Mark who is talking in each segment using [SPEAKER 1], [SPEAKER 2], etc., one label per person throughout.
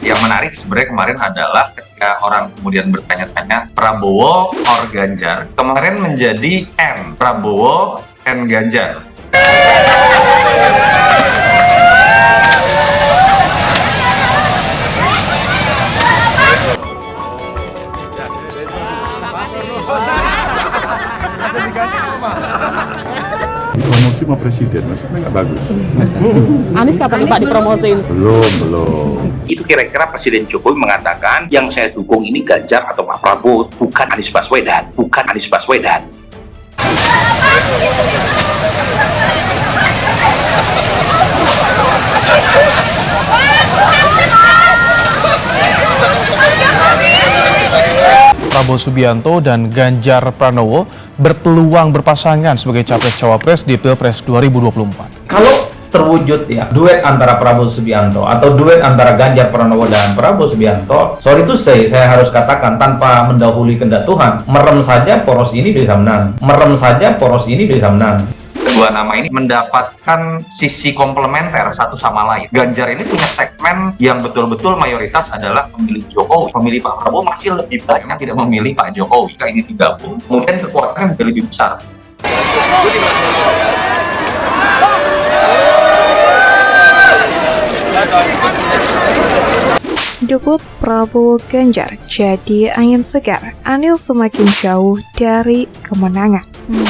[SPEAKER 1] Yang menarik sebenarnya kemarin adalah ketika orang kemudian bertanya-tanya Prabowo or Ganjar, kemarin menjadi N, Prabowo and Ganjar.
[SPEAKER 2] Promosi sama presiden, maksudnya nggak bagus.
[SPEAKER 3] Anies kapan nih Pak dipromosin?
[SPEAKER 2] Belum.
[SPEAKER 4] Itu kira-kira Presiden Jokowi mengatakan yang saya dukung ini Ganjar atau Pak Prabowo, bukan Anies Baswedan, bukan Anies Baswedan.
[SPEAKER 5] Prabowo Subianto dan Ganjar Pranowo berpeluang berpasangan sebagai capres-cawapres di Pilpres 2024.
[SPEAKER 6] Kalau terwujud ya duet antara Prabowo Subianto atau duet antara Ganjar Pranowo dan Prabowo Subianto, sorry to say, saya harus katakan tanpa mendahului kehendak Tuhan, merem saja poros ini bisa menang. Merem saja poros ini bisa menang.
[SPEAKER 1] Kedua nama ini mendapatkan sisi komplementer satu sama lain. Ganjar ini punya segmen yang betul-betul mayoritas adalah pemilih Jokowi. Pemilih Pak Prabowo masih lebih banyak tidak memilih Pak Jokowi. Jika ini digabung, kemudian kekuatannya menjadi lebih besar.
[SPEAKER 7] Debut Prabowo Ganjar jadi angin segar. Anies semakin jauh dari kemenangan.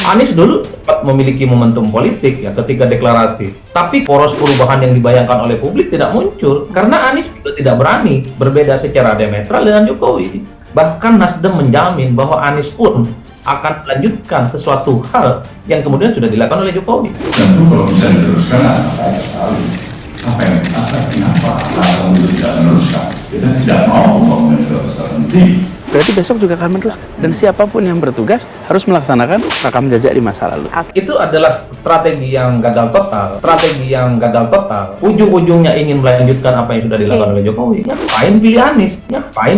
[SPEAKER 6] Anies dulu sempat memiliki momentum politik ya ketika deklarasi. Tapi poros perubahan yang dibayangkan oleh publik tidak muncul. Karena Anies juga tidak berani berbeda secara diametral dengan Jokowi. Bahkan Nasdem menjamin bahwa Anies pun akan melanjutkan sesuatu hal yang kemudian sudah dilakukan oleh Jokowi.
[SPEAKER 2] Tentu kalau bisa diteruskan, saya sekali. Kenapa tidak meneruskan? Kita tidak mau meneruskan.
[SPEAKER 8] Berarti besok juga akan meneruskan. Dan siapapun yang bertugas harus melaksanakan rekam jejak di masa lalu.
[SPEAKER 6] Itu adalah strategi yang gagal total. Ujung-ujungnya ingin melanjutkan apa yang sudah dilakukan oleh Jokowi. Ngapain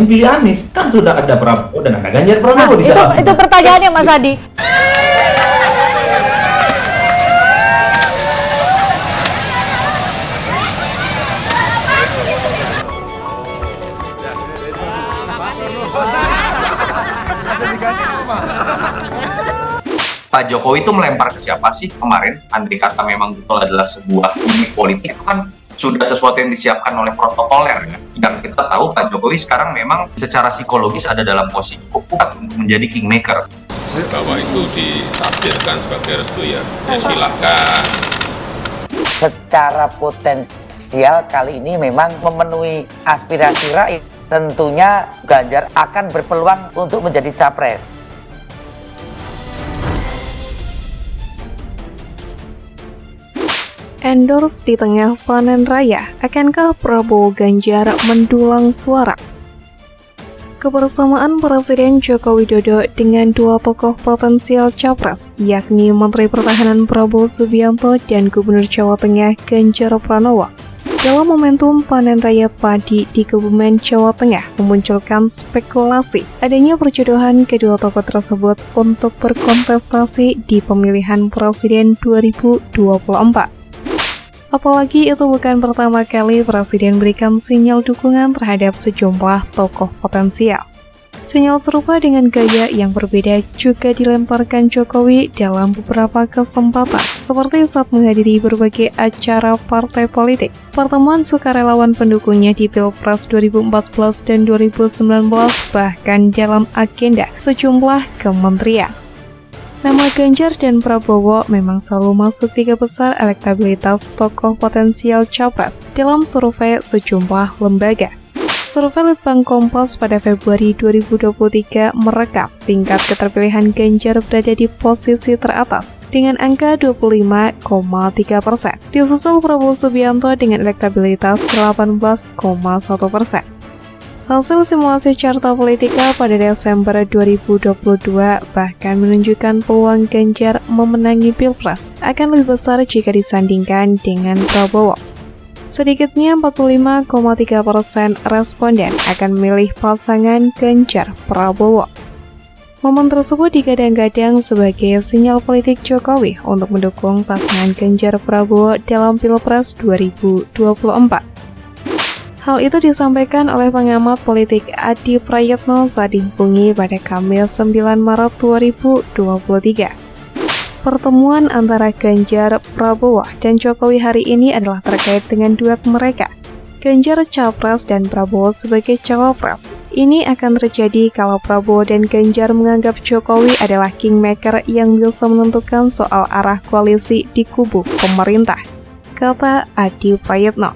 [SPEAKER 6] pilih Anies? Kan sudah ada Prabowo dan ada Ganjar Pranowo di dalam.
[SPEAKER 3] Itu pertanyaannya Mas Adi.
[SPEAKER 1] Pak Jokowi itu melempar ke siapa sih kemarin? Andai kata memang betul adalah sebuah gimmick politik, itu kan sudah sesuatu yang disiapkan oleh protokoler. Dan kita tahu Pak Jokowi sekarang memang secara psikologis ada dalam posisi cukup kuat untuk menjadi kingmaker.
[SPEAKER 9] Bahwa itu ditafsirkan sebagai restu ya silahkan.
[SPEAKER 10] Secara potensial kali ini memang memenuhi aspirasi rakyat. Tentunya Ganjar akan berpeluang untuk menjadi capres.
[SPEAKER 7] Endorse di tengah panen raya, akankah Prabowo Ganjar mendulang suara? Kebersamaan Presiden Joko Widodo dengan dua tokoh potensial capres, yakni Menteri Pertahanan Prabowo Subianto dan Gubernur Jawa Tengah Ganjar Pranowo, dalam momentum panen raya padi di Kebumen, Jawa Tengah, memunculkan spekulasi adanya perjodohan kedua tokoh tersebut untuk berkontestasi di pemilihan Presiden 2024. Apalagi itu bukan pertama kali Presiden berikan sinyal dukungan terhadap sejumlah tokoh potensial. Sinyal serupa dengan gaya yang berbeda juga dilemparkan Jokowi dalam beberapa kesempatan, seperti saat menghadiri berbagai acara partai politik, pertemuan sukarelawan pendukungnya di Pilpres 2014 dan 2019, bahkan dalam agenda sejumlah kementerian. Nama Ganjar dan Prabowo memang selalu masuk 3 besar elektabilitas tokoh potensial capres dalam survei sejumlah lembaga. Survei Litbang Kompas pada Februari 2023 merekam tingkat keterpilihan Ganjar berada di posisi teratas dengan angka 25,3%, disusul Prabowo Subianto dengan elektabilitas 18,1%. Hasil simulasi carta politika pada Desember 2022 bahkan menunjukkan peluang Ganjar memenangi Pilpres akan lebih besar jika disandingkan dengan Prabowo. Sedikitnya 45,3% responden akan memilih pasangan Ganjar Prabowo. Momen tersebut digadang-gadang sebagai sinyal politik Jokowi untuk mendukung pasangan Ganjar Prabowo dalam Pilpres 2024. Hal itu disampaikan oleh pengamat politik Adi Prayitno saat dihubungi pada Kamis 9 Maret 2023. Pertemuan antara Ganjar, Prabowo, dan Jokowi hari ini adalah terkait dengan duet mereka. Ganjar Capres dan Prabowo sebagai Cawapres. Ini akan terjadi kalau Prabowo dan Ganjar menganggap Jokowi adalah kingmaker yang bisa menentukan soal arah koalisi di kubu pemerintah, kata Adi Prayitno.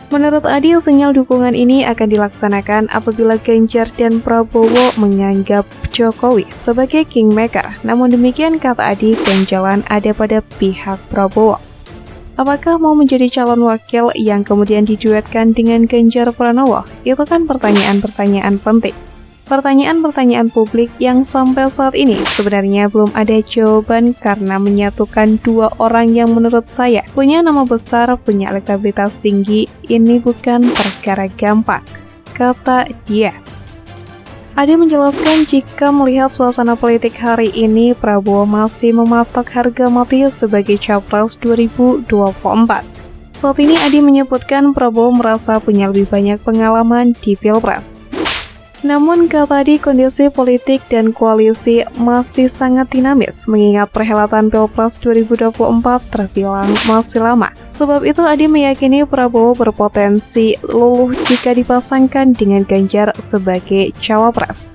[SPEAKER 7] Menurut Adi, sinyal dukungan ini akan dilaksanakan apabila Ganjar dan Prabowo menganggap Jokowi sebagai kingmaker. Namun demikian, kata Adi, ganjalan ada pada pihak Prabowo. Apakah mau menjadi calon wakil yang kemudian diduetkan dengan Ganjar Pranowo? Itu kan pertanyaan-pertanyaan penting. Pertanyaan-pertanyaan publik yang sampai saat ini sebenarnya belum ada jawaban karena menyatukan dua orang yang menurut saya punya nama besar, punya elektabilitas tinggi, ini bukan perkara gampang, kata dia. Adi menjelaskan jika melihat suasana politik hari ini, Prabowo masih mematok harga mati sebagai Capres 2024. Saat ini Adi menyebutkan Prabowo merasa punya lebih banyak pengalaman di Pilpres. Namun kata Adi, kondisi politik dan koalisi masih sangat dinamis mengingat perhelatan Pilpres 2024 terbilang masih lama. Sebab itu Adi meyakini Prabowo berpotensi luluh jika dipasangkan dengan Ganjar sebagai Cawapres.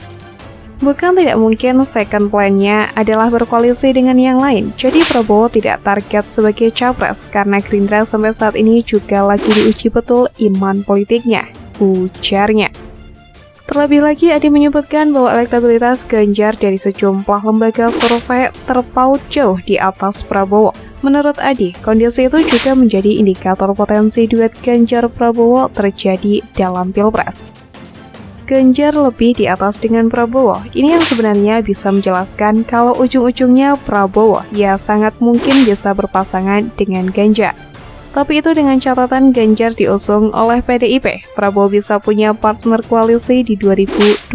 [SPEAKER 7] Bukan tidak mungkin second plan-nya adalah berkoalisi dengan yang lain, jadi Prabowo tidak target sebagai Capres karena Gerindra sampai saat ini juga lagi diuji betul iman politiknya, ujarnya. Terlebih lagi, Adi menyebutkan bahwa elektabilitas Ganjar dari sejumlah lembaga survei terpaut jauh di atas Prabowo. Menurut Adi, kondisi itu juga menjadi indikator potensi duet Ganjar-Prabowo terjadi dalam Pilpres. Ganjar lebih di atas dengan Prabowo. Ini yang sebenarnya bisa menjelaskan kalau ujung-ujungnya Prabowo ya sangat mungkin bisa berpasangan dengan Ganjar. Tapi itu dengan catatan Ganjar diusung oleh PDIP, Prabowo bisa punya partner koalisi di 2024,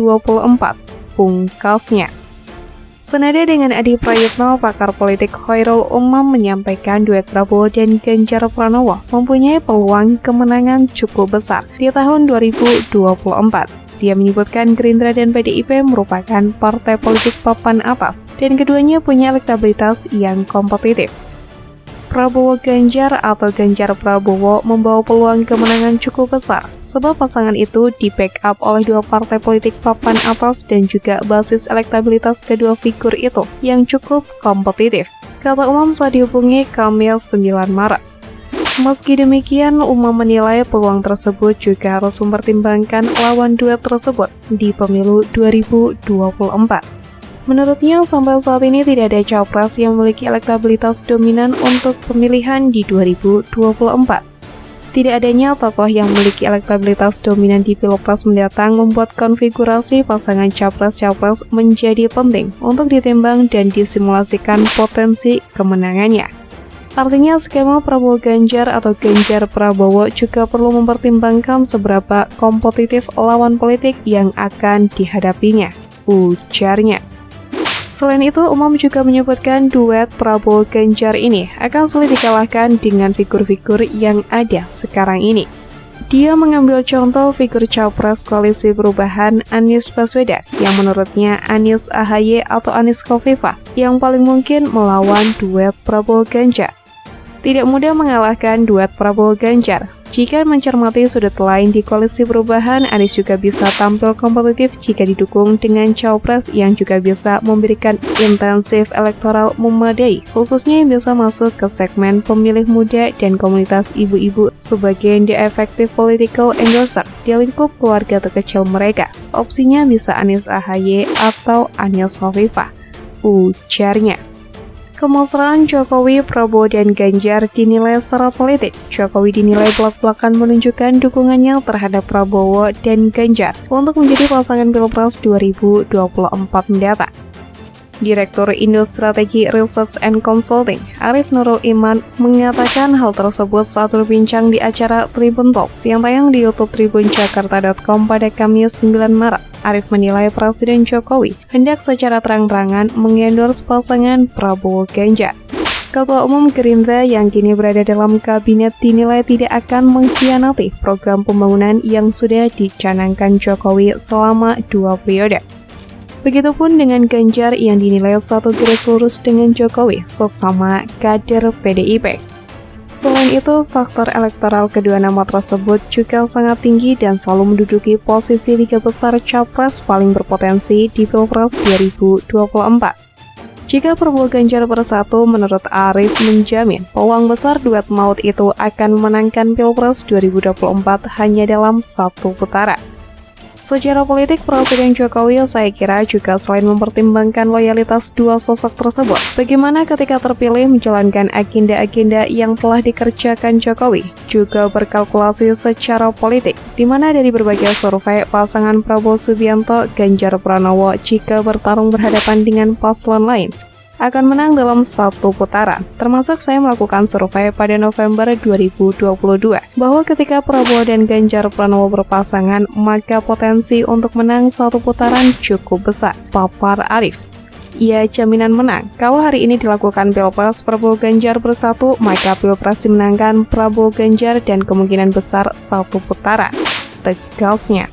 [SPEAKER 7] pungkasnya. Senada dengan Adi Prayitno, pakar politik Khairul Umam menyampaikan duet Prabowo dan Ganjar Pranowo mempunyai peluang kemenangan cukup besar di tahun 2024. Dia menyebutkan Gerindra dan PDIP merupakan partai politik papan atas dan keduanya punya elektabilitas yang kompetitif. Prabowo Ganjar atau Ganjar Prabowo membawa peluang kemenangan cukup besar sebab pasangan itu di-backup oleh dua partai politik papan atas dan juga basis elektabilitas kedua figur itu yang cukup kompetitif, kata Umam saat dihubungi Kamis 9 Maret. Meski demikian, Umam menilai peluang tersebut juga harus mempertimbangkan lawan duet tersebut di pemilu 2024. Menurutnya, sampai saat ini tidak ada capres yang memiliki elektabilitas dominan untuk pemilihan di 2024. Tidak adanya tokoh yang memiliki elektabilitas dominan di Pilpres mendatang membuat konfigurasi pasangan capres-capres menjadi penting untuk ditimbang dan disimulasikan potensi kemenangannya. Artinya, skema Prabowo Ganjar atau Ganjar Prabowo juga perlu mempertimbangkan seberapa kompetitif lawan politik yang akan dihadapinya, ujarnya. Selain itu, Umam juga menyebutkan duet Prabowo-Ganjar ini akan sulit dikalahkan dengan figur-figur yang ada sekarang ini. Dia mengambil contoh figur Capres Koalisi Perubahan Anies Baswedan yang menurutnya Anies AHY atau Anies Khofifah yang paling mungkin melawan duet Prabowo-Ganjar. Tidak mudah mengalahkan duet Prabowo-Ganjar. Jika mencermati sudut lain di Koalisi Perubahan, Anies juga bisa tampil kompetitif jika didukung dengan Cawapres yang juga bisa memberikan intensif elektoral memadai, khususnya yang bisa masuk ke segmen pemilih muda dan komunitas ibu-ibu sebagai the effective political endorser di lingkup keluarga terkecil mereka. Opsinya bisa Anies AHY atau Anies Khofifah, ujarnya. Kemesraan Jokowi, Prabowo, dan Ganjar dinilai secara politik. Jokowi dinilai belak-belakan menunjukkan dukungannya terhadap Prabowo dan Ganjar untuk menjadi pasangan Pilpres 2024 mendatang. Direktur Indo Strategi Research and Consulting, Arif Nurul Iman, mengatakan hal tersebut saat berbincang di acara Tribun Talks yang tayang di YouTube tribunjakarta.com pada Kamis 9 Maret. Arif menilai Presiden Jokowi hendak secara terang-terangan mengendorse pasangan Prabowo-Ganjar. Ketua Umum Gerindra yang kini berada dalam kabinet dinilai tidak akan mengkhianati program pembangunan yang sudah dicanangkan Jokowi selama 2 periode. Begitupun dengan Ganjar yang dinilai satu garis lurus dengan Jokowi sesama kader PDIP. Selain itu, faktor elektoral kedua nama tersebut juga sangat tinggi dan selalu menduduki posisi 3 besar capres paling berpotensi di Pilpres 2024. Jika Prabowo Ganjar bersatu, menurut Arief menjamin peluang besar duet maut itu akan memenangkan Pilpres 2024 hanya dalam 1 putaran. Secara politik, Presiden Jokowi saya kira juga selain mempertimbangkan loyalitas dua sosok tersebut, bagaimana ketika terpilih menjalankan agenda-agenda yang telah dikerjakan Jokowi, juga berkalkulasi secara politik, di mana dari berbagai survei pasangan Prabowo Subianto, Ganjar Pranowo jika bertarung berhadapan dengan paslon lain, akan menang dalam 1 putaran. Termasuk saya melakukan survei pada November 2022 bahwa ketika Prabowo dan Ganjar Pranowo berpasangan, maka potensi untuk menang 1 putaran cukup besar, papar Arief. Ia jaminan menang. Kalau hari ini dilakukan Pilpres Prabowo Ganjar bersatu, maka Pilpres dimenangkan Prabowo Ganjar dan kemungkinan besar 1 putaran, tegasnya.